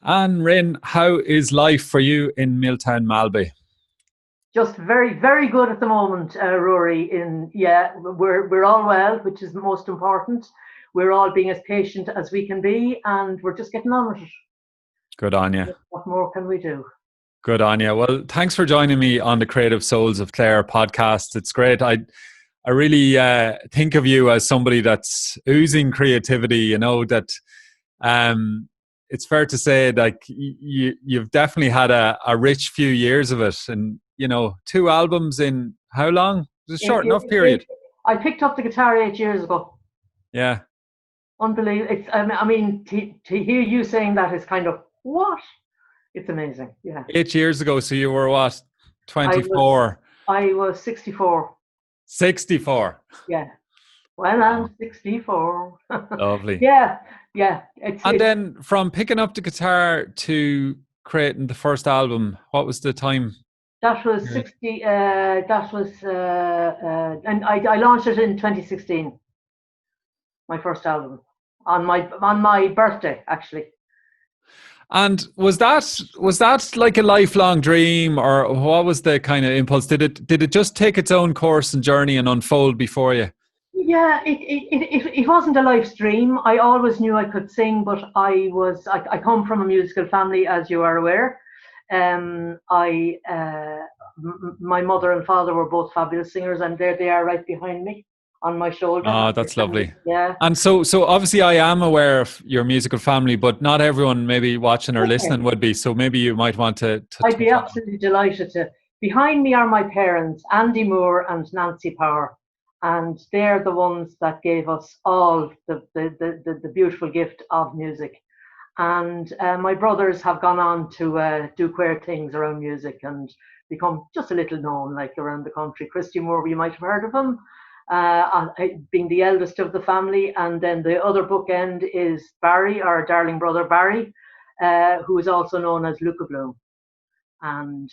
And Rynne, how is life for you in Milltown Malbay? Just very, very good at the moment, Rory. We're all well, which is the most important. We're all being as patient as we can be, and we're just getting on with it. Good on you. What more can we do? Good on you. Well, thanks for joining me on the Creative Souls of Clare podcast. It's great. I really think of you as somebody that's oozing creativity. You know that it's fair to say like you've definitely had a rich few years of it, and you know, 2 albums in how long? It's a short enough period. I picked up the guitar 8 years ago. Yeah, Unbelievable. I mean, to hear you saying that is kind of what? It's amazing. Yeah. 8 years ago. So you were what? 24. I was 64. 64. Yeah. Well, I'm 64. Lovely. Yeah. Then from picking up the guitar to creating the first album, what was the time? That was 60. And I launched it in 2016. My first album on my birthday, actually. And was that like a lifelong dream, or what was the kind of impulse? Did it just take its own course and journey and unfold before you? Yeah, it wasn't a life's dream. I always knew I could sing, but I come from a musical family, as you are aware. My mother and father were both fabulous singers, and there they are right behind me on my shoulder. Oh, that's lovely. Yeah. And so obviously I am aware of your musical family, but not everyone maybe watching or listening would be. So maybe you might want to I'd be absolutely delighted to. Behind me are my parents, Andy Moore and Nancy Power. And they're the ones that gave us all the beautiful gift of music. And my brothers have gone on to do queer things around music and become just a little known, like around the country. Christy Moore, you might have heard of him, being the eldest of the family. And then the other bookend is Barry, our darling brother Barry, who is also known as Luca Bloom. And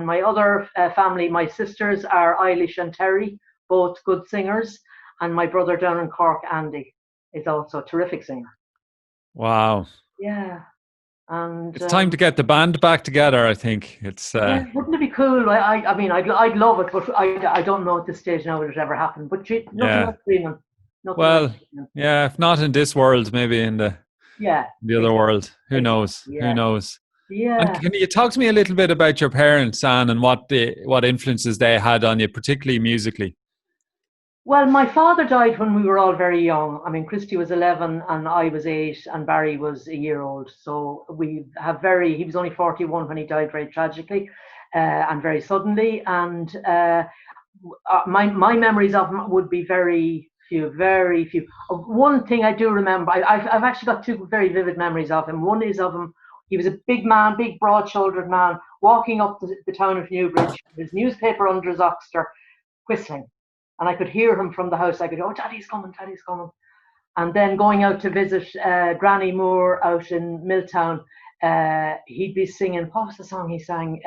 my other family, my sisters are Eilish and Terry, both good singers, and my brother down in Cork, Andy, is also a terrific singer. Wow. Yeah. And it's time to get the band back together, I think. It's wouldn't it be cool? I mean, I'd love it, but I don't know at this stage now will it ever happen. But nothing like dreaming. Yeah, if not in this world, maybe in the other world. Who knows? Yeah. Who knows? Yeah. And can you talk to me a little bit about your parents, Anne, and what influences they had on you, particularly musically? Well, my father died when we were all very young. I mean, Christy was 11 and I was 8 and Barry was a year old. So he was only 41 when he died very tragically and very suddenly. And my memories of him would be very few. One thing I do remember, I've actually got 2 very vivid memories of him. One is of him. He was a big man, big broad-shouldered man, walking up the town of Newbridge, his newspaper under his oxter, whistling. And I could hear him from the house. I could go, oh, Daddy's coming. And then going out to visit Granny Moore out in Milltown, he'd be singing, what was the song he sang?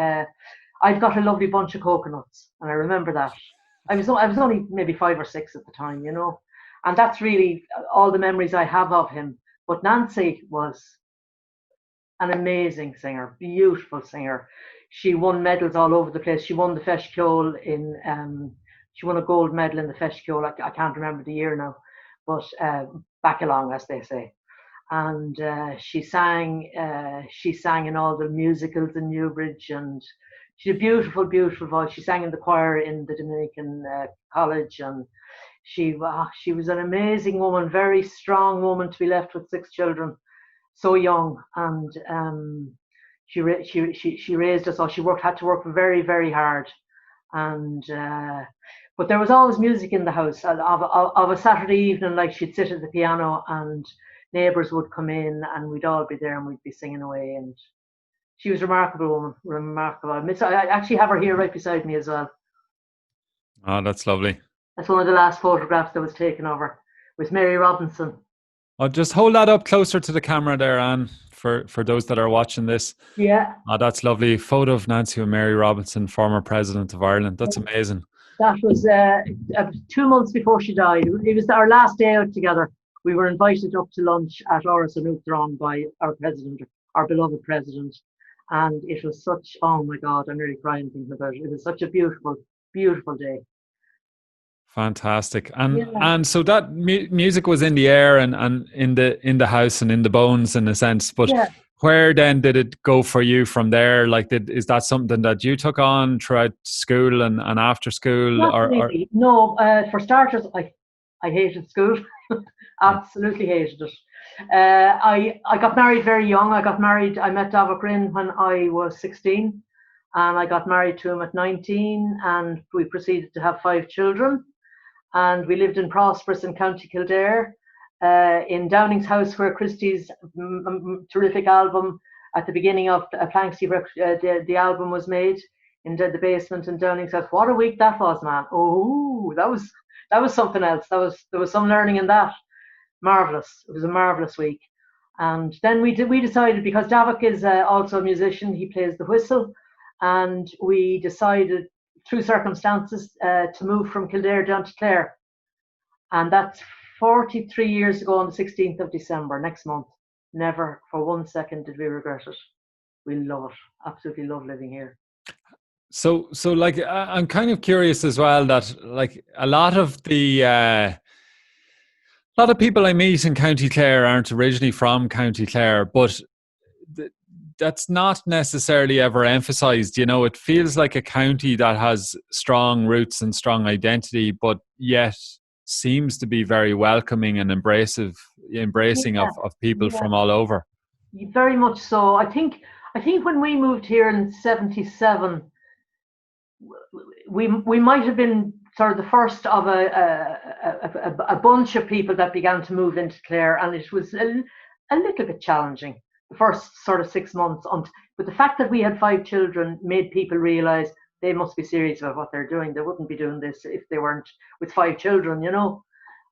I've got a lovely bunch of coconuts. And I remember that. I was only maybe 5 or 6 at the time, you know. And that's really all the memories I have of him. But Nancy was an amazing singer, beautiful singer. She won medals all over the place. She won the Feshkiol she won a gold medal in the Feshkiol. I can't remember the year now, but back along, as they say. And she sang in all the musicals in Newbridge, and she had a beautiful, beautiful voice. She sang in the choir in the Dominican College, and she was an amazing woman, very strong woman to be left with 6 children, so young. And she raised us all. She had to work very, very hard, and but there was always music in the house. Of a Saturday evening, like, she'd sit at the piano and neighbours would come in and we'd all be there and we'd be singing away. And she was a remarkable woman, remarkable. I actually have her here right beside me as well. Oh, that's lovely. That's one of the last photographs that was taken of her, with Mary Robinson. I'll just hold that up closer to the camera there, Anne, for those that are watching this. Yeah. Oh, that's lovely. Photo of Nancy and Mary Robinson, former President of Ireland. That's amazing. That was 2 months before she died. It was our last day out together. We were invited up to lunch at Áras an Uachtaráin by our president, our beloved president. And it was such, oh my God, I'm really crying thinking about it. It was such a beautiful, beautiful day. Fantastic. Yeah. And so that music was in the air and in the house and in the bones in a sense. But Yeah. where then did it go for you from there? Like, is that something that you took on throughout school and after school? Not really. No, for starters, I hated school. Absolutely hated it. I got married very young. I met Rynne when I was 16, and I got married to him at 19, and we proceeded to have 5 children. And we lived in Prosperous in County Kildare, in Downing's house, where Christie's terrific album at the beginning of Planksy, the album was made, in the basement in Downing's house. What a week that was, man! Oh, that was something else. There was some learning in that. Marvelous. It was a marvelous week. And then we decided, because Davok is also a musician, he plays the whistle, and we decided through circumstances to move from Kildare down to Clare. And that's 43 years ago on the 16th of December, next month. Never for 1 second did we regret it. We love it. Absolutely love living here. So like, I'm kind of curious as well that like a lot of people I meet in County Clare aren't originally from County Clare, but that's not necessarily ever emphasized. You know, it feels like a county that has strong roots and strong identity, but yet seems to be very welcoming and embracing of people from all over. Very much so. I think when we moved here in 77, we might have been sort of the first of a bunch of people that began to move into Clare, and it was a little bit challenging the first sort of 6 months. But the fact that we had 5 children made people realise they must be serious about what they're doing. They wouldn't be doing this if they weren't with 5 children, you know.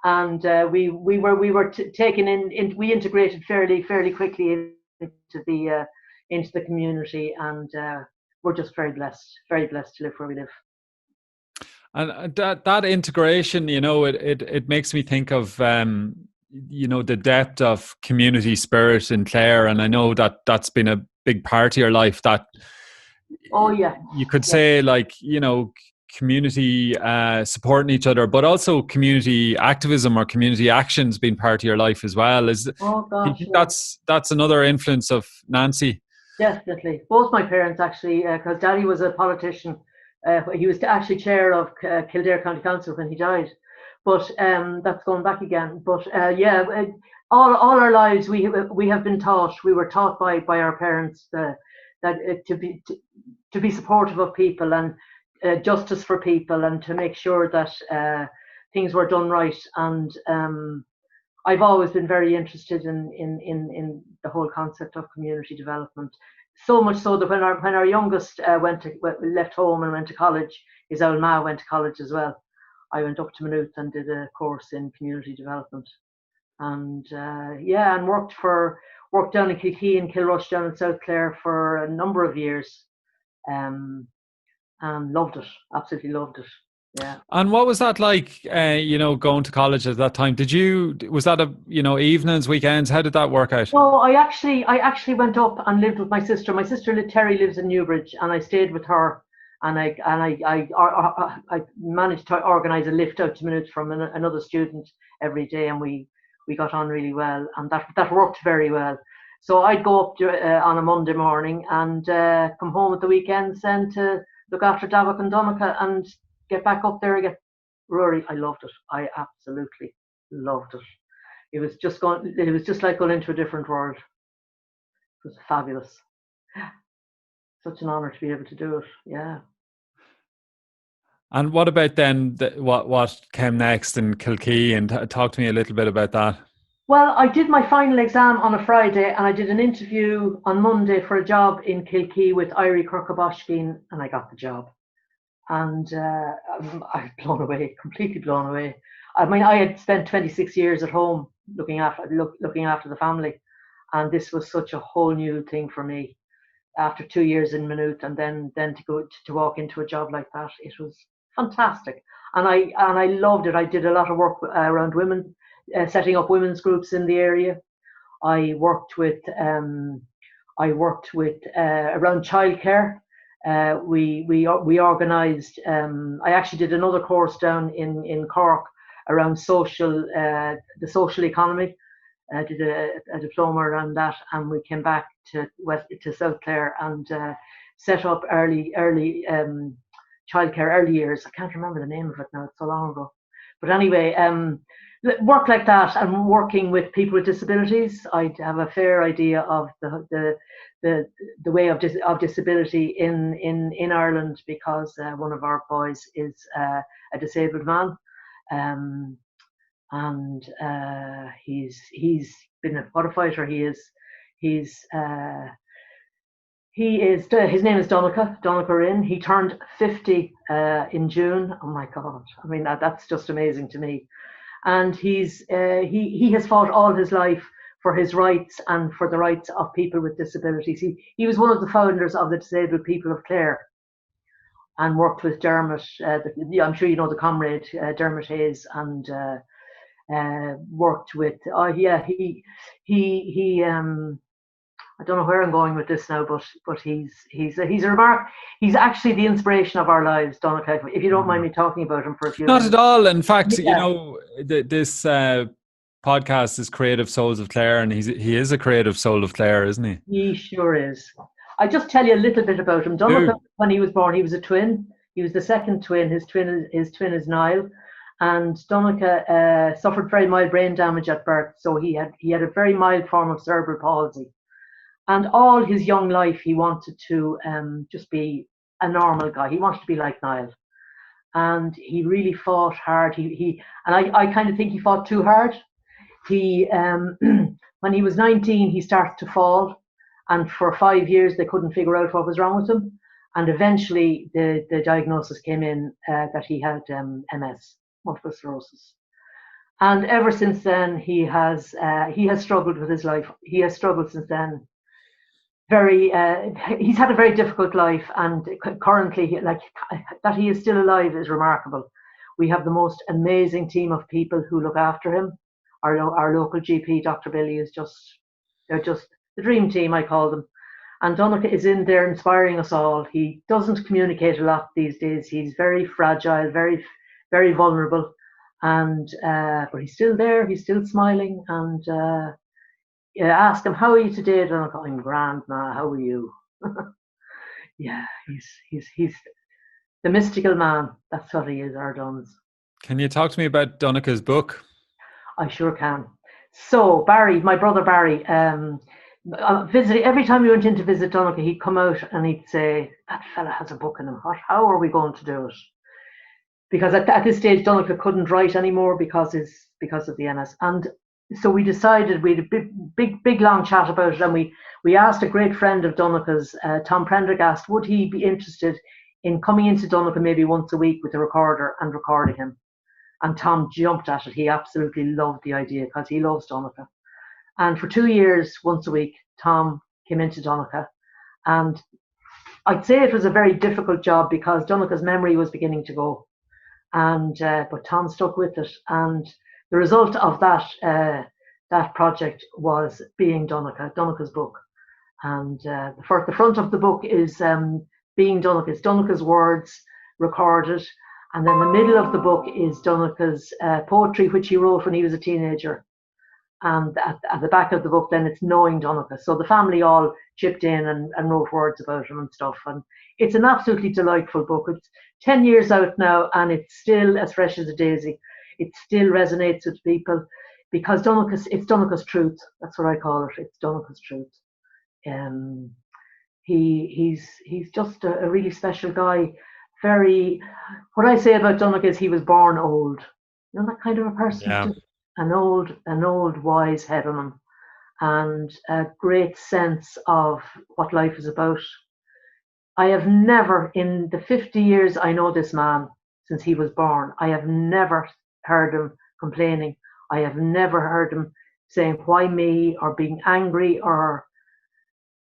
And we were taken in. We integrated fairly quickly into the community, and we're just very blessed to live where we live. And that integration, you know, it makes me think of you know, the depth of community spirit in Clare, and I know that's been a big part of your life. That, oh yeah, you could say, like, you know, community supporting each other, but also community activism or community actions being part of your life as well. Oh gosh, that's another influence of Nancy? Definitely, both my parents actually, because Daddy was a politician. He was actually chair of Kildare County Council when he died, but that's going back again. But all our lives we have been taught. We were taught by our parents that to be supportive of people and justice for people, and to make sure that things were done right. And I've always been very interested in the whole concept of community development. So much so that when our youngest left home and went to college, his old ma went to college as well. I went up to Maynooth and did a course in community development, and and worked down in Kilkee and Kilrush down in South Clare for a number of years, and loved it. Absolutely loved it. Yeah. And what was that like, you know, going to college at that time? Was that evenings, weekends? How did that work out? No, I actually went up and lived with my sister. My sister Terry lives in Newbridge, and I stayed with her. And I managed to organise a lift out to Maynooth from another student every day, and we got on really well, and that worked very well. So I'd go up on a Monday morning and come home at the weekends then to look after Davok and Donica and get back up there again. Ruairí, I loved it. I absolutely loved it. It was just like going into a different world. It was fabulous. Such an honour to be able to do it. Yeah. And what about then what came next in Kilkee? And talk to me a little bit about that. Well, I did my final exam on a Friday, and I did an interview on Monday for a job in Kilkee with Ruairí McKiernan, and I got the job. And I'm blown away, completely blown away. I mean, I had spent 26 years at home looking after the family, and this was such a whole new thing for me. After 2 years in Maynooth, and then to go to walk into a job like that, it was fantastic, and I loved it. I did a lot of work around women, setting up women's groups in the area. I worked with I worked with around childcare. We organised. I actually did another course down in Cork around the social economy. I did a diploma around that, and we came back to South Clare and set up early childcare, early years. I can't remember the name of it now; it's so long ago. But anyway, work like that and working with people with disabilities. I have a fair idea of the way of disability in Ireland, because one of our boys is a disabled man. And he's been what a fighter he is. His name is Donncha Rynne. He turned 50 in June. Oh my God! I mean that's just amazing to me. And he has fought all his life for his rights and for the rights of people with disabilities. He was one of the founders of the Disabled People of Clare, and worked with Dermot. I'm sure you know the comrade Dermot Hayes, and worked with. He I don't know where I'm going with this now, but he's a remark. He's actually the inspiration of our lives, Donncha. If you don't mind me talking about him for a few Not minutes. at all. In fact, this podcast is Creative Souls of Clare, and he is a creative soul of Clare, isn't he? He sure is. I just tell you a little bit about him. Donncha, when he was born, he was a twin. He was the second twin. His twin is Niall, and Donncha suffered very mild brain damage at birth, so he had a very mild form of cerebral palsy. And all his young life, he wanted to just be a normal guy. He wanted to be like Niall, and he really fought hard. I kind of think he fought too hard. He when he was 19, he started to fall, and for 5 years they couldn't figure out what was wrong with him. And eventually, the diagnosis came in that he had MS, multiple sclerosis. And ever since then, he has struggled with his life. He has struggled since then. He's had a very difficult life, and currently, that he is still alive is remarkable. We have the most amazing team of people who look after him. Our local GP, Dr. Billy, they're just the dream team, I call them. And Donncha is in there inspiring us all. He doesn't communicate a lot these days. He's very fragile, very, very vulnerable, and but he's still there. He's still smiling, and ask him, how are you today? Donncha, I'm grand, ma. How are you? Yeah, he's the mystical man. That's what he is, our Duns. Can you talk to me about Donncha's book? I sure can. So Barry, my brother Barry, visiting every time we went in to visit Donncha, he'd come out and he'd say, "That fella has a book in him. How are we going to do it?" Because at this stage, Donncha couldn't write anymore because of the MS. And so we decided, we had a big long chat about it, and we asked a great friend of Donncha's, Tom Prendergast, would he be interested in coming into Donncha maybe once a week with a recorder and recording him. And Tom jumped at it. He absolutely loved the idea because he loves Donncha. And for 2 years, once a week, Tom came into Donncha. And I'd say it was a very difficult job because Donncha's memory was beginning to go. And but Tom stuck with it. And the result of that project was Being Donncha, Donncha's book. And the front of the book is Being Donncha. It's Donncha's words recorded. And then the middle of the book is Donncha's poetry, which he wrote when he was a teenager. And at the back of the book, then it's Knowing Donncha. So the family all chipped in and wrote words about him and stuff. And it's an absolutely delightful book. It's 10 years out now, and it's still as fresh as a daisy. It still resonates with people because it's Donncha's truth. That's what I call it. It's Donncha's truth. He's just a really special guy. What I say about Donncha is he was born old. You know, that kind of a person. Yeah. Just an old wise head on him, and a great sense of what life is about. I have never, in the 50 years I know this man, since he was born, I have never heard him complaining. I have never heard him saying, why me, or being angry, or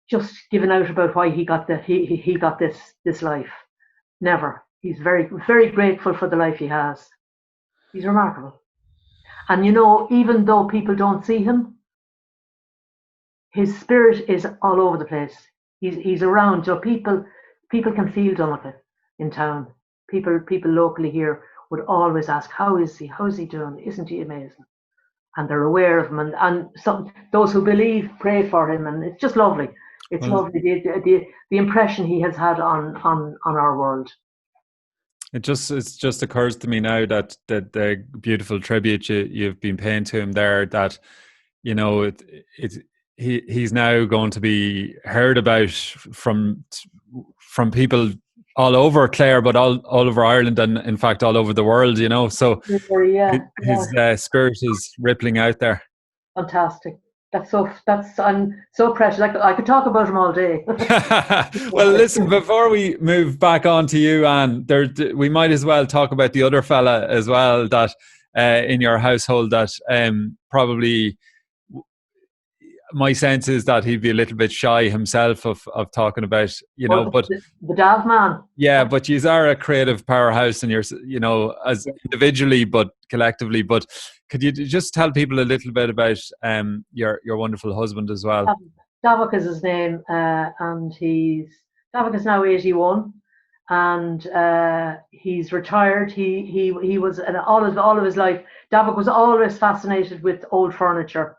just giving out about why he got this life. Never. He's very, very grateful for the life he has. He's remarkable. And you know, even though people don't see him, his spirit is all over the place. He's around. So people can feel Donegal in town. People locally here would always ask, how is he? How's he doing? Isn't he amazing? And they're aware of him, and those who believe pray for him, and it's just lovely. It's lovely, the impression he has had on our world. It just occurs to me now that the beautiful tribute you've been paying to him there, that he's now going to be heard about from people all over Clare, but all over Ireland, and in fact all over the world. So his spirit is rippling out there. Fantastic. I'm so precious. I could talk about him all day. Well, listen, before we move back on to you, Anne, we might as well talk about the other fella as well, that in your household that probably, my sense is that he'd be a little bit shy himself of talking about, but the Dav man. Yeah, but you are a creative powerhouse, and you're, as individually but collectively. But could you just tell people a little bit about your wonderful husband as well? Davok is his name, and Davok is now 81, and he's retired. He was, and all of his life, Davok was always fascinated with old furniture.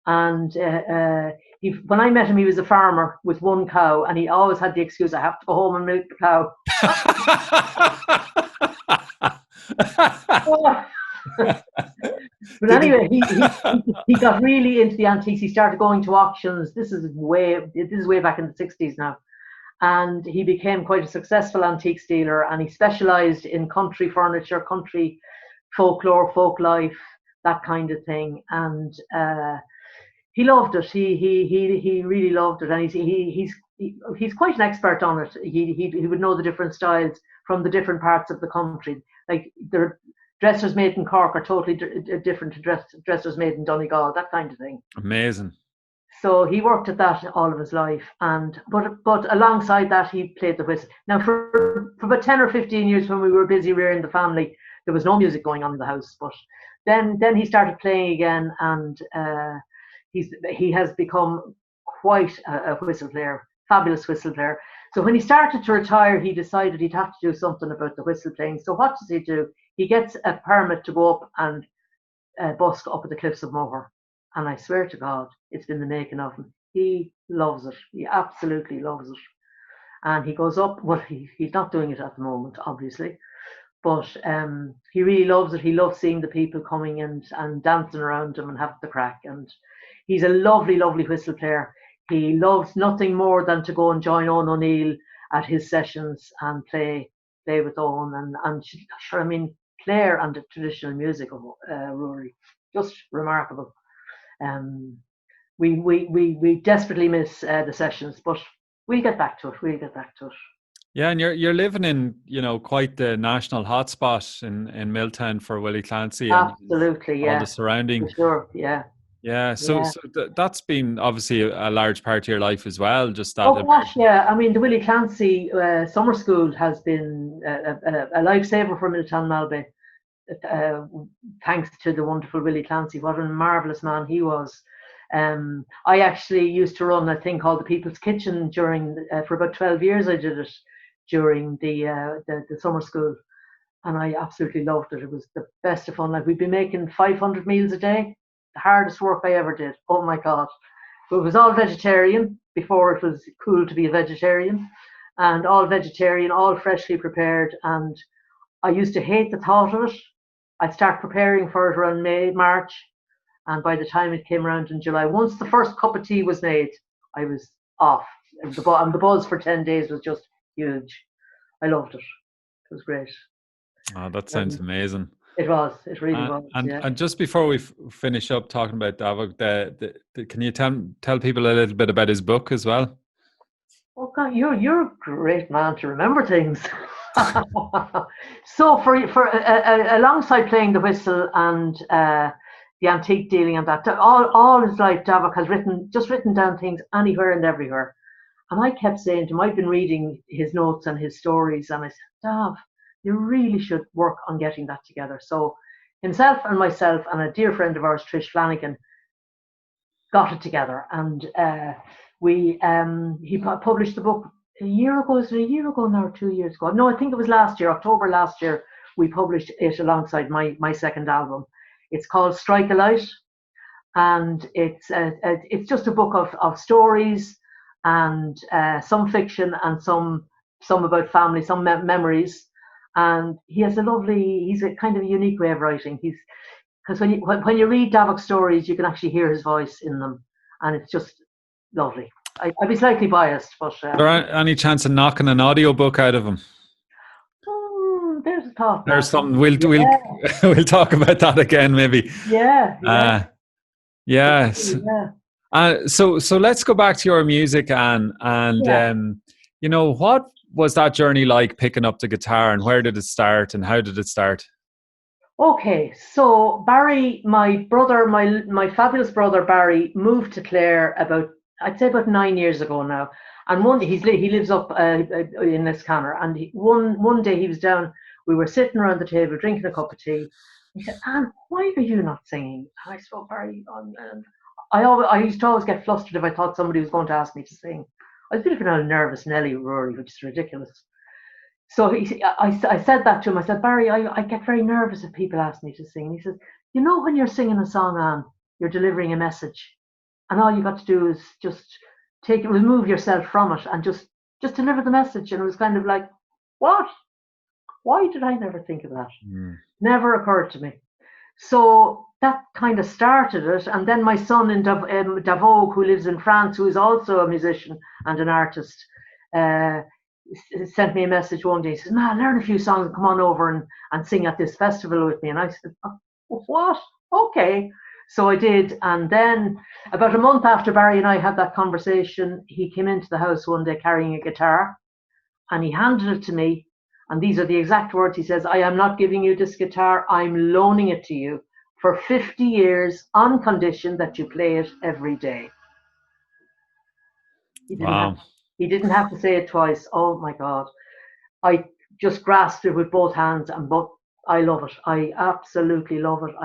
And when I met him, he was a farmer with one cow, and he always had the excuse, I have to go home and milk the cow. But anyway, he got really into the antiques. He started going to auctions. This is way back in the 60s now. And he became quite a successful antiques dealer, and he specialized in country furniture, country folklore, folk life, that kind of thing. And he loved it. He really loved it, and he's quite an expert on it. He would know the different styles from the different parts of the country. Like, the dressers made in Cork are totally different to dressers made in Donegal, that kind of thing. Amazing. So he worked at that all of his life, but alongside that, he played the whistle. Now, for about 10 or 15 years, when we were busy rearing the family, there was no music going on in the house. But then he started playing again, and he has become quite a whistle player, fabulous whistle player. So when he started to retire, he decided he'd have to do something about the whistle playing. So what does he do? He gets a permit to go up and busk up at the Cliffs of Moher. And I swear to God, it's been the making of him. He loves it. He absolutely loves it. And he goes up. Well, he's not doing it at the moment, obviously. But he really loves it. He loves seeing the people coming and dancing around him and having the crack. And he's a lovely, lovely whistle player. He loves nothing more than to go and join Owen O'Neill at his sessions and play with Owen. And sure, I mean, Clare and the traditional music of Ruairí, just remarkable. We desperately miss the sessions, but we'll get back to it. Yeah, and you're living in, quite the national hotspot in Milltown for Willie Clancy. Absolutely, and all the surrounding. For sure, yeah. Yeah, so that's been obviously a large part of your life as well. Just that. Oh gosh, yeah. I mean, the Willie Clancy summer school has been a lifesaver for Milltown Malbay. Thanks to the wonderful Willie Clancy, what a marvelous man he was. I actually used to run a thing called the People's Kitchen for about 12 years. I did it during the summer school, and I absolutely loved it. It was the best of fun. Like, we'd be making 500 meals a day. The hardest work I ever did. Oh my God. But it was all vegetarian before it was cool to be a vegetarian, and all vegetarian, all freshly prepared. And I used to hate the thought of it. I'd start preparing for it around March. And by the time it came around in July, once the first cup of tea was made, I was off. And the buzz for 10 days was just huge. I loved it. It was great. Oh, that sounds amazing. It was. It really was. And just before we finish up talking about Davok, can you tell people a little bit about his book as well? Oh God, you're a great man to remember things. So for alongside playing the whistle and the antique dealing and that, all his life, Davok has written down things anywhere and everywhere. And I kept saying to him, I've been reading his notes and his stories, and I said, Dav, you really should work on getting that together. So himself and myself and a dear friend of ours, Trish Flanagan, got it together, and he published the book a year ago. Is it a year ago now, or 2 years ago? No, I think it was last year, October last year. We published it alongside my second album. It's called Strike a Light, and it's just a book of stories, and some fiction and some about family, some memories. And he's a kind of unique way of writing. Because when you read Davok's stories, you can actually hear his voice in them, and it's just lovely. I'd be slightly biased, but Is there any chance of knocking an audiobook out of him? There's a thought. There's something. We'll talk about that again, maybe. Yeah. Yes. Yeah. So let's go back to your music, Anne, and what was that journey like, picking up the guitar, and where did it start, and how did it start? Okay, so Barry, my brother, my fabulous brother Barry, moved to Clare I'd say about 9 years ago now. And one day he lives up in Liscannor, and one day he was down. We were sitting around the table drinking a cup of tea. He said, "Anne, why are you not singing?" And I said, "Oh, Barry, I used to always get flustered if I thought somebody was going to ask me to sing. I was a bit of a nervous Nelly, Rory, which is ridiculous." So I said that to him. I said, "Barry, I get very nervous if people ask me to sing." And he says, "When you're singing a song, Anne, you're delivering a message. And all you got to do is just remove yourself from it and just deliver the message." And it was kind of like, what? Why did I never think of that? Never occurred to me. So that kind of started it. And then my son in Davos, who lives in France, who is also a musician and an artist, sent me a message one day. He says, "Ma, learn a few songs and come on over and sing at this festival with me." And I said, "Oh, what? Okay." So I did. And then about a month after Barry and I had that conversation, he came into the house one day carrying a guitar, and he handed it to me. And these are the exact words. He says, "I am not giving you this guitar. I'm loaning it to you for 50 years on condition that you play it every day." He didn't have to say it twice. Oh my God. I just grasped it with both hands, and I love it. I absolutely love it.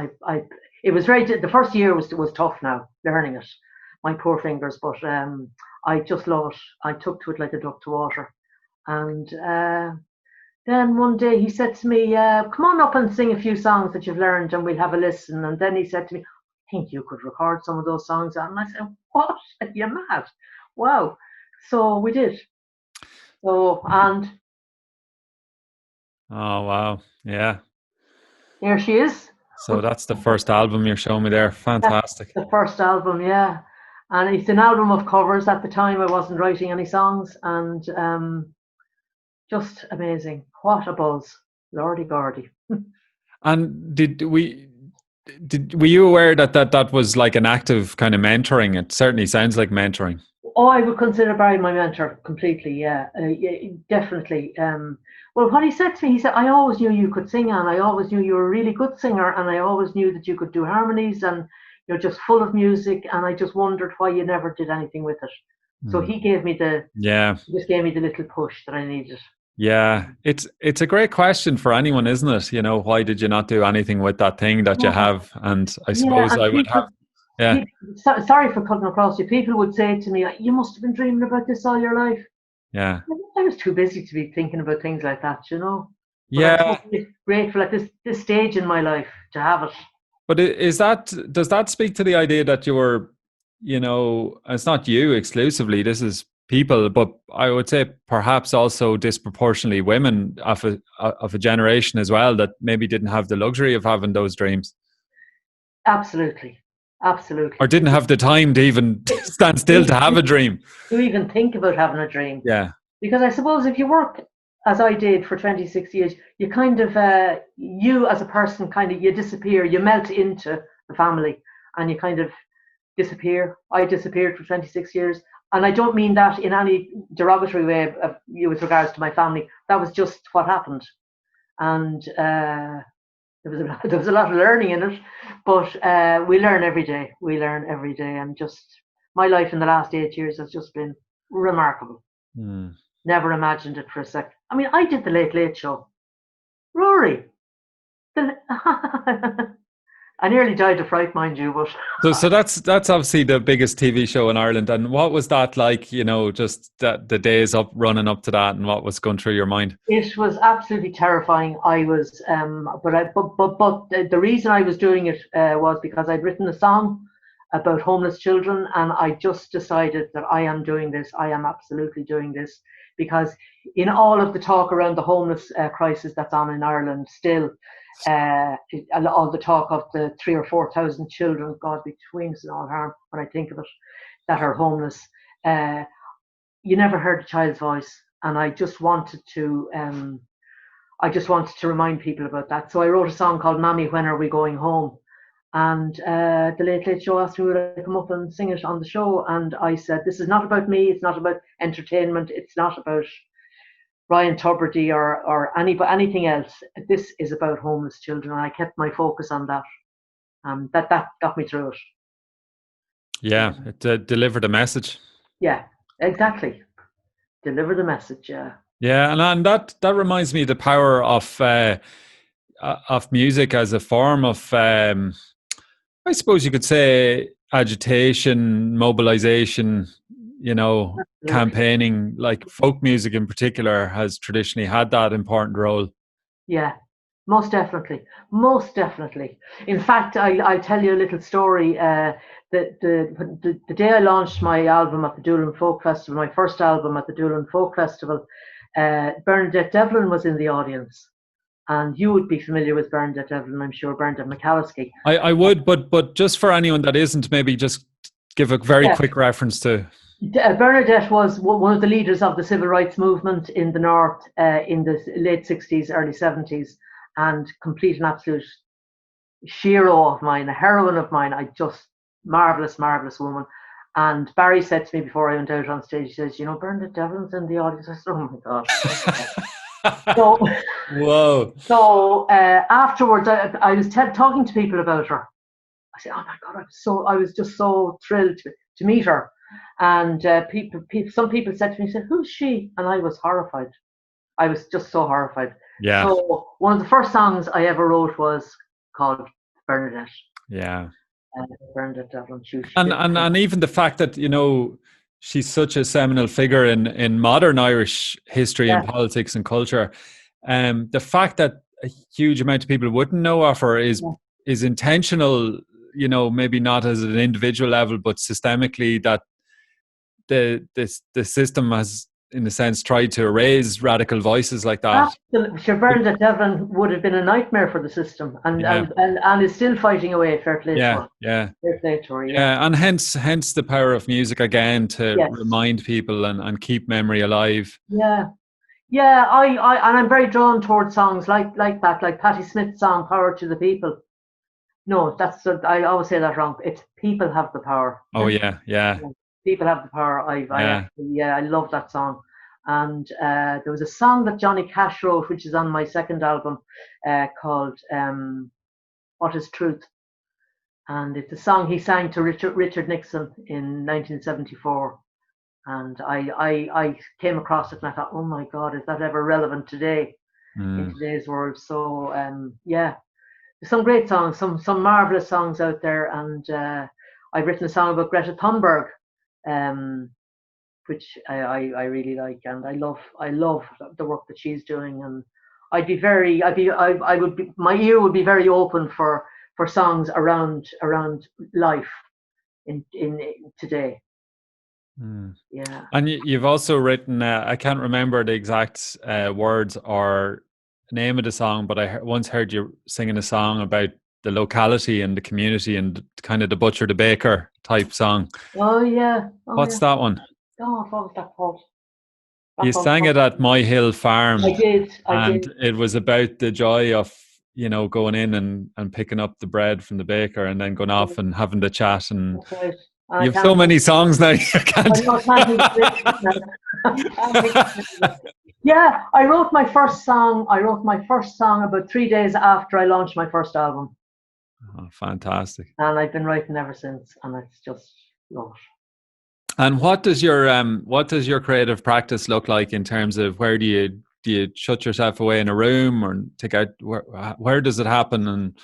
It was the first year was tough now, learning it. My poor fingers, but I just love it. I took to it like a duck to water. And then one day he said to me, "Come on up and sing a few songs that you've learned and we'll have a listen." And then he said to me, "I think you could record some of those songs." And I said, "What? Are you mad?" Wow. So we did. Oh, wow. Yeah. Here she is. So that's the first album you're showing me there. Fantastic. That's the first album, yeah. And it's an album of covers. At the time, I wasn't writing any songs, and just amazing. What a buzz. Lordy Gordy. And were you aware that was like an active kind of mentoring? It certainly sounds like mentoring. Oh, I would consider Barry my mentor completely. Yeah, definitely. Well, what he said to me, he said, "I always knew you could sing, and I always knew you were a really good singer, and I always knew that you could do harmonies, and you're just full of music, and I just wondered why you never did anything with it." So he gave me just gave me the little push that I needed. Yeah, it's a great question for anyone, isn't it? Why did you not do anything with that thing that you have? And I suppose I would have. Yeah. Sorry for cutting across you. People would say to me, "You must have been dreaming about this all your life." Yeah. I was too busy to be thinking about things like that, But yeah. I'm so grateful at this stage in my life to have it. But does that speak to the idea that you were, it's not you exclusively, this is people, but I would say perhaps also disproportionately women of a generation as well that maybe didn't have the luxury of having those dreams? Absolutely. Or didn't have the time to even stand still to have a dream. To even think about having a dream. Yeah. Because I suppose if you work, as I did for 26 years, you kind of, you as a person, you disappear, you melt into the family and you kind of disappear. I disappeared for 26 years. And I don't mean that in any derogatory way with regards to my family. That was just what happened. And there was a lot of learning in it, but we learn every day. And just my life in the last 8 years has just been remarkable. Never imagined it for a second. I mean, I did the Late Late Show. Rory. I I nearly died of fright, mind you, but So that's obviously the biggest TV show in Ireland. And what was that like? Just that the days up running up to that, and what was going through your mind? it was absolutely terrifying. I was, but the reason I was doing it was because I'd written a song about homeless children, and I just decided that I am doing this. I am absolutely doing this because in all of the talk around the homeless crisis that's on in Ireland still, all the talk of the 3,000 or 4,000 children, God between us and all harm, when I think of it, that are homeless, you never heard a child's voice, and I just wanted to remind people about that. So I wrote a song called "Mammy, When Are We Going Home?" And the Late Late Show asked me would I come up and sing it on the show, and I said, this is not about me, it's not about entertainment, it's not about Ryan Tubridy or anything else. This is about homeless children, and I kept my focus on that. That got me through it. Yeah, it delivered a message. Yeah, exactly. Deliver the message. Yeah. Yeah, and that reminds me of the power of music as a form of, I suppose you could say, agitation, mobilization. Absolutely. Campaigning. Like folk music in particular has traditionally had that important role. Yeah, most definitely. Most definitely. In fact, I'll tell you a little story. The day I launched my album at the Doolin Folk Festival, my first album at the Doolin Folk Festival, Bernadette Devlin was in the audience. And you would be familiar with Bernadette Devlin, I'm sure, Bernadette McCalliskey. I would, but just for anyone that isn't, maybe just give a very quick reference to. Bernadette was one of the leaders of the civil rights movement in the North in the late 60s, early 70s, and complete and absolute hero of mine, a heroine of mine. Marvellous, marvellous woman. And Barry said to me before I went out on stage, he says, Bernadette Devlin's in the audience. I said, oh my God. Whoa. So afterwards, I was talking to people about her. I said, oh my God, I was just so thrilled to meet her. And some people said to me, who's she? And I was horrified. I was just so horrified. Yeah. So one of the first songs I ever wrote was called Bernadette. Yeah. Bernadette Devlin. And even the fact that, she's such a seminal figure in modern Irish history and politics and culture. The fact that a huge amount of people wouldn't know of her is intentional, maybe not as an individual level, but systemically, that the system has, in a sense, tried to erase radical voices like that. Absolutely. Bernadette Devlin would have been a nightmare for the system, and is still fighting away. Fair play to her. Fair play to her. Yeah, and hence the power of music again to remind people and keep memory alive. Yeah. I'm very drawn towards songs like that, like Patti Smith's song "Power to the People." No, I always say that wrong. It's people have the power. Oh yeah. People have the power. I love that song. And there was a song that Johnny Cash wrote, which is on my second album, called "What Is Truth," and it's a song he sang to Richard Nixon in 1974. And I came across it and I thought, oh my God, is that ever relevant today in today's world? So there's some great songs, some marvelous songs out there. And I've written a song about Greta Thunberg, which I really like, and I love the work that she's doing. And my ear would be very open for songs around life in today. Yeah. And you've also written, I can't remember the exact words or name of the song, but I once heard you singing a song about the locality and the community and kind of the butcher, the baker type song. Oh yeah. What's that one? Oh, what was that called? You sang it at My Hill Farm. I did. It was about the joy of, going in and picking up the bread from the baker and then going off and having the chat. And that's right. You have so many songs now. Yeah, I wrote my first song about 3 days after I launched my first album. Oh, fantastic. And I've been writing ever since, and it's just love it. And what does your creative practice look like in terms of where do you shut yourself away in a room or take out where does it happen? And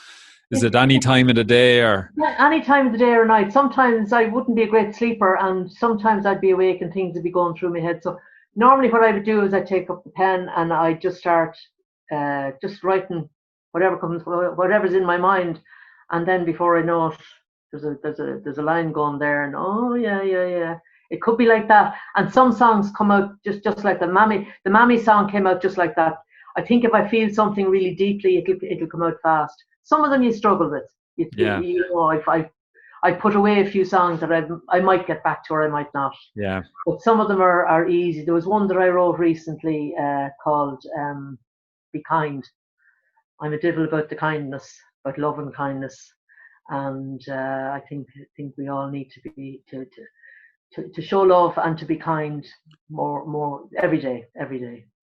Is it any time of the day or? Any time of the day or night. Sometimes I wouldn't be a great sleeper, and sometimes I'd be awake and things would be going through my head. So normally what I would do is I take up the pen and I just start just writing whatever's in my mind, and then before I know it, there's a line going there, and oh yeah. It could be like that. And some songs come out just like the Mammy song came out just like that. I think if I feel something really deeply, it'll come out fast. Some of them you struggle with. You know, if I put away a few songs that I might get back to or I might not. Yeah. But some of them are easy. There was one that I wrote recently called "Be Kind." I'm a devil about the kindness, about love and kindness, and I think we all need to be to show love and to be kind more every day.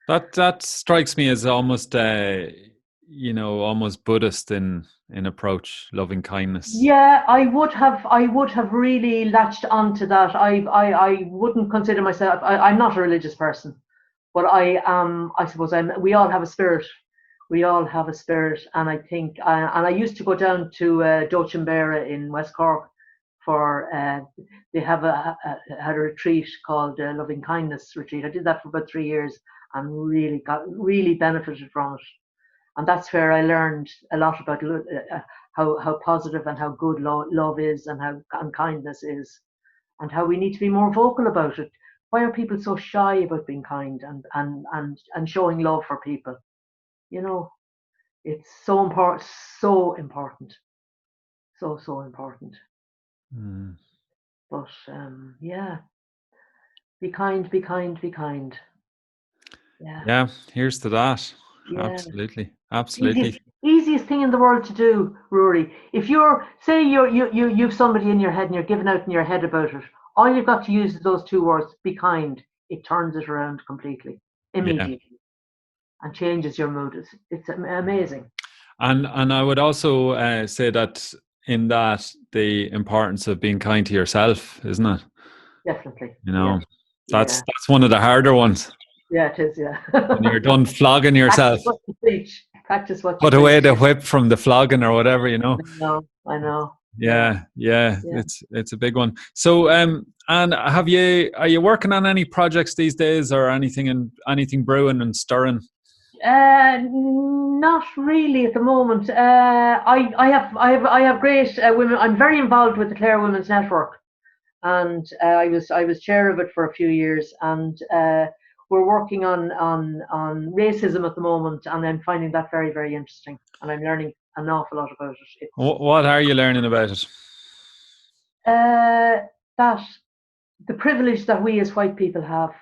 That strikes me as almost almost Buddhist in approach, loving kindness. Yeah, I would have really latched onto that. I wouldn't consider myself. I'm not a religious person, but I suppose we all have a spirit. We all have a spirit, and I think and I used to go down to Dochambera in West Cork for they have had a retreat called Loving Kindness Retreat. I did that for about 3 years and really benefited from it. And that's where I learned a lot about how positive and how good love is, and how kindness is, and how we need to be more vocal about it. Why are people so shy about being kind and showing love for people? You know, it's so important, so important. Mm. But yeah, be kind, be kind, be kind. Yeah, here's to that. Yeah. Absolutely. Easiest thing in the world to do, Rory. If you've somebody in your head and you're giving out in your head about it, all you've got to use is those 2 words: be kind. It turns it around completely, immediately, and changes your mood. It's amazing. And I would also say that in that the importance of being kind to yourself, isn't it? Definitely. You know, that's one of the harder ones. Yeah, it is. Yeah. When you're done flogging yourself, practice what you put away the whip from the flogging or whatever, you know. I know. Yeah. It's a big one. So, and are you working on any projects these days, or anything brewing and stirring? Not really at the moment. I have great women. I'm very involved with the Clare Women's Network, and I was chair of it for a few years, and we're working on racism at the moment, and I'm finding that very, very interesting, and I'm learning an awful lot about it. What are you learning about it? That the privilege that we as white people have,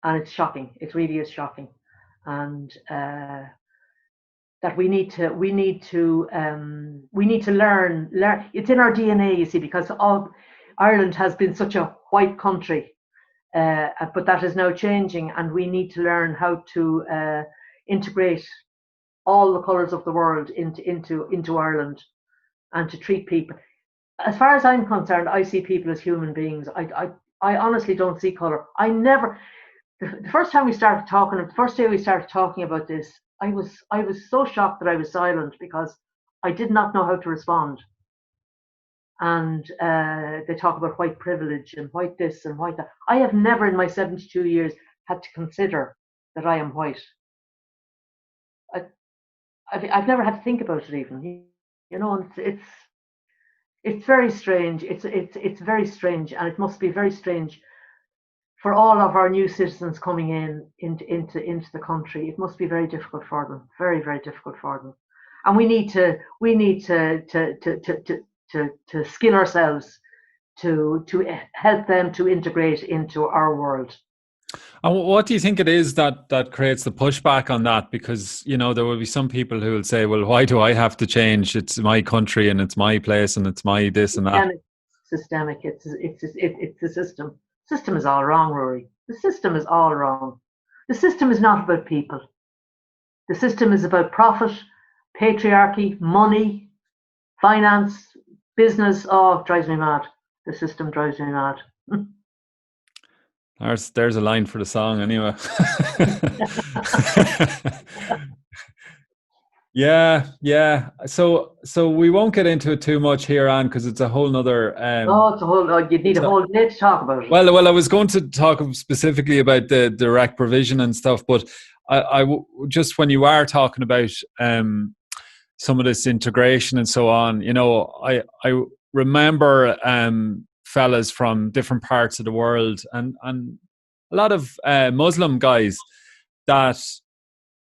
and it's shocking. It really is shocking, and that we need to learn. It's in our DNA, you see, because Ireland has been such a white country. But that is now changing, and we need to learn how to integrate all the colours of the world into Ireland, and to treat people. As far as I'm concerned, I see people as human beings. I honestly don't see colour. I never. The first day we started talking about this, I was so shocked that I was silent, because I did not know how to respond. And they talk about white privilege and white this and white that. I have never in my 72 years had to consider that I am white. I've never had to think about it even. You know, it's very strange. It's very strange, and it must be very strange for all of our new citizens coming into the country. It must be very difficult for them, very, very difficult for them. And we need to skill ourselves to help them to integrate into our world. And what do you think it is that creates the pushback on that? Because, you know, there will be some people who will say, well, why do I have to change? It's my country and it's my place and it's my this and that. Systemic. It's the system. The system is all wrong, Rory. The system is all wrong. The system is not about people. The system is about profit, patriarchy, money, finance, business. Oh, it drives me mad. The system drives me mad. There's a line for the song anyway. Yeah. So we won't get into it too much here, Anne, because it's a whole nother. Oh, it's a whole. You'd need a whole day to talk about it. Well, I was going to talk specifically about the direct provision and stuff, but just when you are talking about some of this integration and so on, I remember fellas from different parts of the world and a lot of Muslim guys that,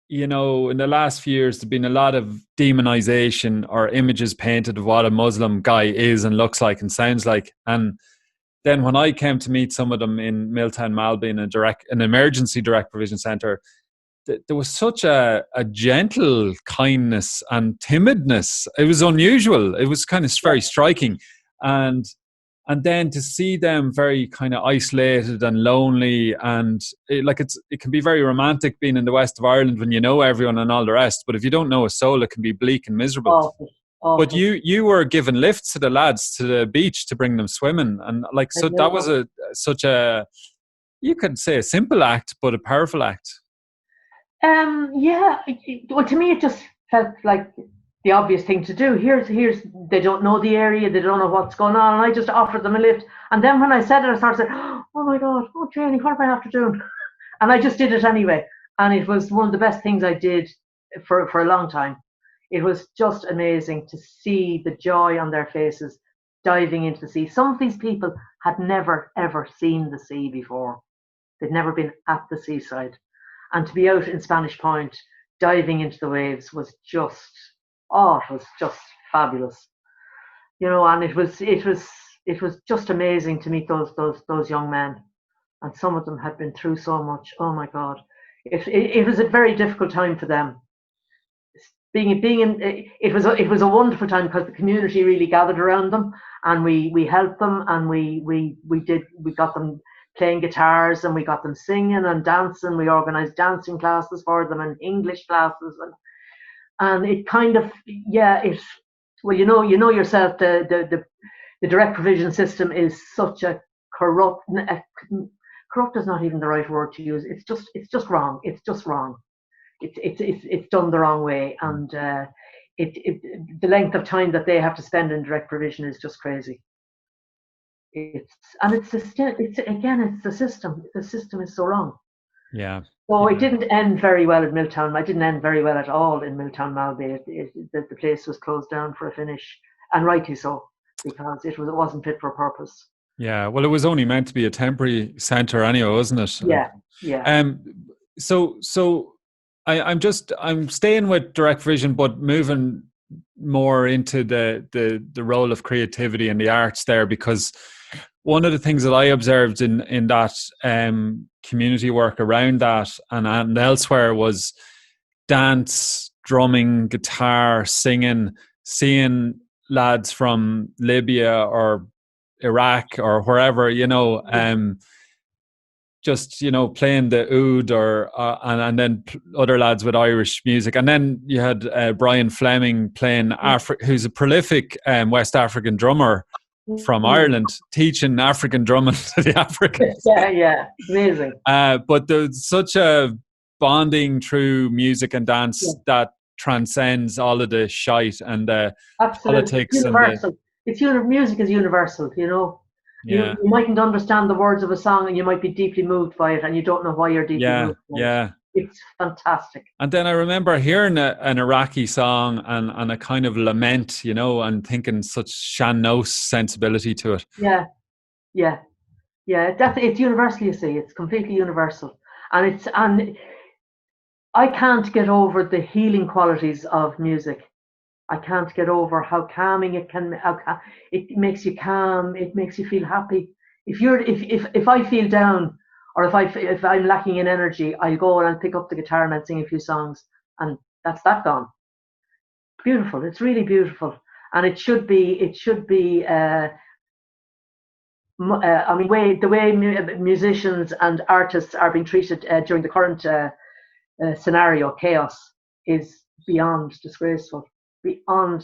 in the last few years, there's been a lot of demonization or images painted of what a Muslim guy is and looks like and sounds like. And then when I came to meet some of them in Milltown Malbay in an emergency direct provision centre, there was such a gentle kindness and timidness. It was unusual. It was kind of very striking. And then to see them very kind of isolated and lonely, and it can be very romantic being in the west of Ireland when you know everyone and all the rest. But if you don't know a soul, it can be bleak and miserable. Awful. But you were giving lifts to the lads to the beach to bring them swimming, and so that was such a, you could say, a simple act, but a powerful act. Yeah. Well, to me, it just felt like the obvious thing to do. Here's they don't know the area, they don't know what's going on, and I just offered them a lift. And then when I said it, I started saying, "Oh my God, Janie, what am I after doing?" And I just did it anyway. And it was one of the best things I did for a long time. It was just amazing to see the joy on their faces diving into the sea. Some of these people had never, ever seen the sea before. They'd never been at the seaside. And to be out in Spanish Point, diving into the waves was just, it was just fabulous. And it was just amazing to meet those young men. And some of them had been through so much. Oh my God. It was a very difficult time for them. It was a wonderful time because the community really gathered around them, and we helped them, and we got them playing guitars, and we got them singing and dancing. We organized dancing classes for them and English classes, and it kind of, well, you know yourself, the direct provision system is such a corrupt is not even the right word to use. It's just wrong. It's just wrong. It's done the wrong way, and the length of time that they have to spend in direct provision is just crazy. It's the system. The system is so wrong. Yeah. So it didn't end very well at Milltown. I didn't end very well at all in Milltown Malbay. The place was closed down for a finish, and rightly so, because it wasn't fit for purpose. Yeah. Well, it was only meant to be a temporary centre anyway, wasn't it? Yeah. So I'm staying with direct vision, but moving more into the role of creativity and the arts there, because one of the things that I observed in that community work around that and elsewhere was dance, drumming, guitar, singing, seeing lads from Libya or Iraq or wherever, just playing the oud and then other lads with Irish music, and then you had Brian Fleming playing who's a prolific West African drummer from Ireland, teaching African drumming to the Africans. Yeah, amazing. But there's such a bonding through music and dance that transcends all of the shite and politics. It's universal. Music is universal, Yeah. You mightn't understand the words of a song, and you might be deeply moved by it, and you don't know why you're deeply moved by it. It's fantastic. And then I remember hearing an Iraqi song and a kind of lament, and thinking such Shan Nos sensibility to it. Yeah. It's universal. You see, it's completely universal, and I can't get over the healing qualities of music. I can't get over how calming it can. It makes you calm. It makes you feel happy. If I feel down, or if I'm lacking in energy, I'll go and pick up the guitar and I'll sing a few songs, and that's that gone. Beautiful. It's really beautiful, and it should be. The way musicians and artists are being treated during the current scenario, chaos, is beyond disgraceful. And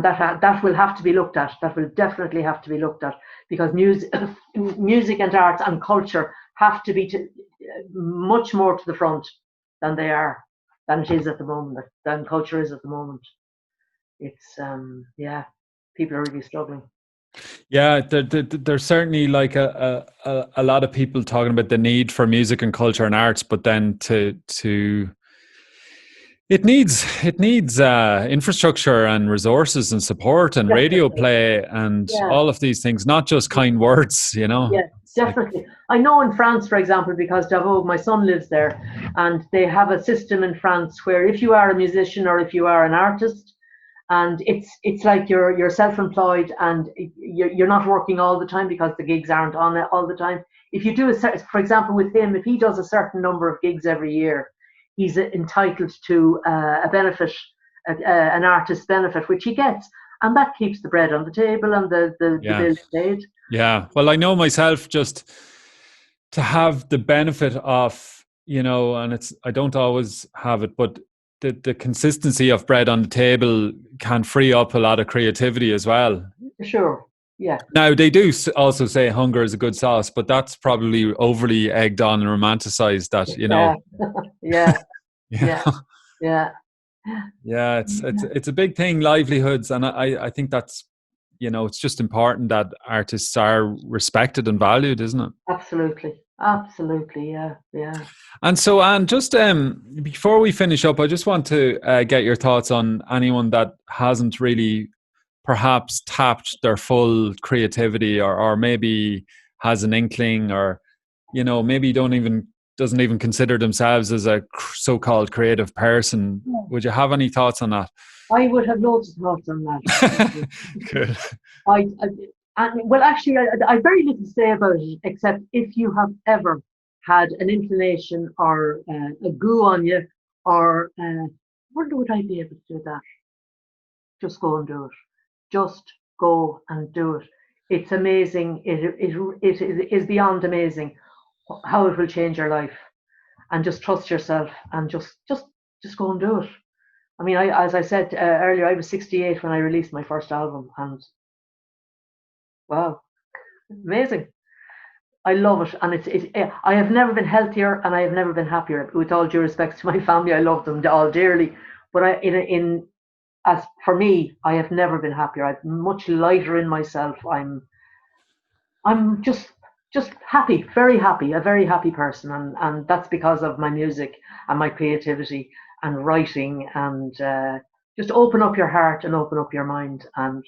that will have to be looked at. That will definitely have to be looked at, because music and arts and culture have to be much more to the front than they are. than it is at the moment, than culture is at the moment. It's people are really struggling. Yeah, there's certainly like a lot of people talking about the need for music and culture and arts, but then to it needs infrastructure and resources and support and radio Definitely. play and Yeah. all of these things, not just kind words, Yeah, It's like, definitely. I know in France, for example, because Davos, my son lives there, and they have a system in France where if you are a musician or if you are an artist, and it's like you're self-employed and you're not working all the time because the gigs aren't on it all the time. If you do for example, with him, if he does a certain number of gigs every year, he's entitled to a benefit, an artist benefit, which he gets, and that keeps the bread on the table and the yeah. bills paid. Yeah. Well, I know myself, just to have the benefit of, and I don't always have it, but the consistency of bread on the table can free up a lot of creativity as well. Sure. Yeah. Now, they do also say hunger is a good sauce, but that's probably overly egged on and romanticized that, Yeah. Yeah. Yeah. yeah. Yeah. Yeah, it's a big thing, livelihoods, and I think that's, it's just important that artists are respected and valued, isn't it? Absolutely. Absolutely. Yeah. Yeah. And so, Anne, just before we finish up, I just want to get your thoughts on anyone that hasn't really perhaps tapped their full creativity, or maybe has an inkling, or maybe doesn't even consider themselves as a so-called creative person. Yeah. Would you have any thoughts on that? I would have loads of thoughts on that. Good. Well, actually, I very little to say about it, except if you have ever had an inclination or a goo on you, or wonder would I be able to do that? Just go and do it. Just go and do it. It's amazing. It is beyond amazing how it will change your life. And just trust yourself and just go and do it. I mean, as I said earlier, I was 68 when I released my first album, and wow, amazing. I love it, and I have never been healthier, and I have never been happier. With all due respect to my family, I love them all dearly, but as for me, I have never been happier. I'm much lighter in myself. I'm just happy, very happy, a very happy person, and that's because of my music and my creativity and writing, and just open up your heart and open up your mind, and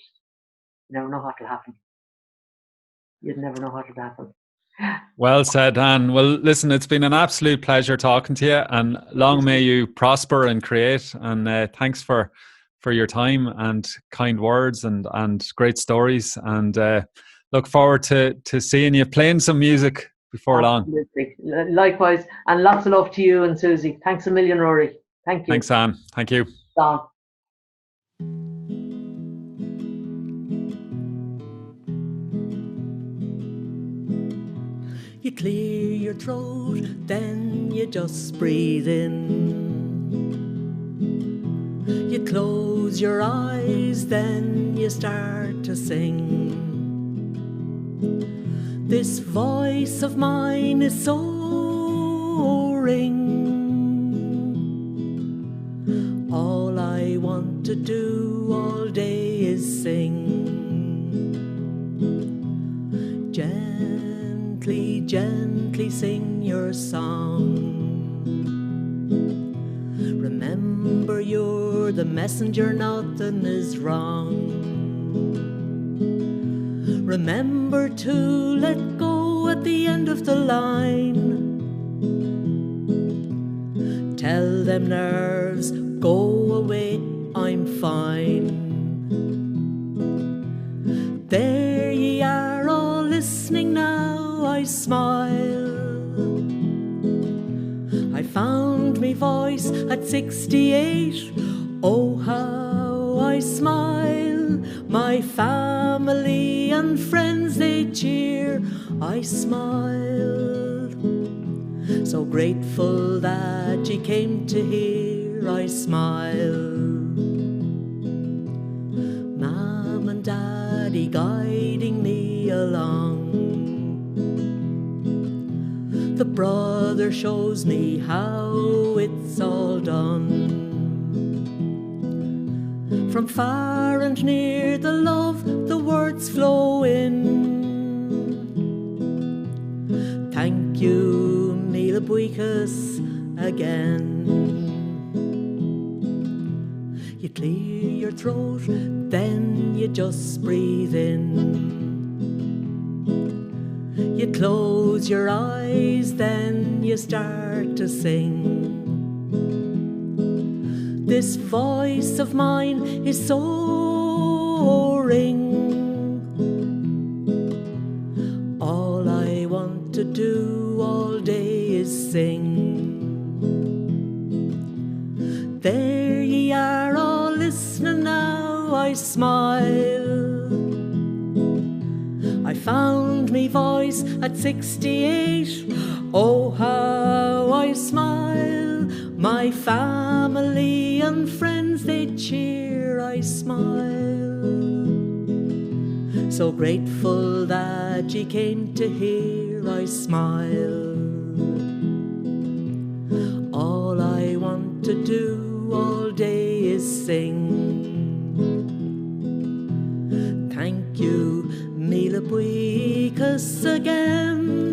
you never know what will happen. You'd never know what would happen. Well said, Anne. Well, listen, it's been an absolute pleasure talking to you, and long may you prosper and create. And thanks for your time and kind words and great stories. And look forward to seeing you playing some music before Absolutely. Long. Likewise, and lots of love to you and Susie. Thanks a million, Rory. Thank you. Thanks, Anne. Thank you. Don. You clear your throat, then you just breathe in. You close your eyes, then you start to sing. This voice of mine is soaring. All I want to do all day is sing. Gently, gently sing your song. Remember you're the messenger, nothing is wrong. Remember to let go at the end of the line. Tell them nerves, go away, I'm fine. There ye are all listening now, I smile. I found me voice at 68, oh how I smile. My family and friends, they cheer, I smile. So grateful that you came to hear, I smile. Mom and Daddy guiding me along. The brother shows me how it's all done. From far and near the love, the words flow in. Thank you, Míle buíochas again. You clear your throat, then you just breathe in. You close your eyes, then you start to sing. This voice of mine is soaring. All I want to do all day is sing. There ye are, all listening now, I smile. I found me voice at 68. Oh, how I smile. My family and friends, they cheer, I smile. So grateful that ye came to hear, I smile. All I want to do all day is sing. Thank you, Míle buíochas again.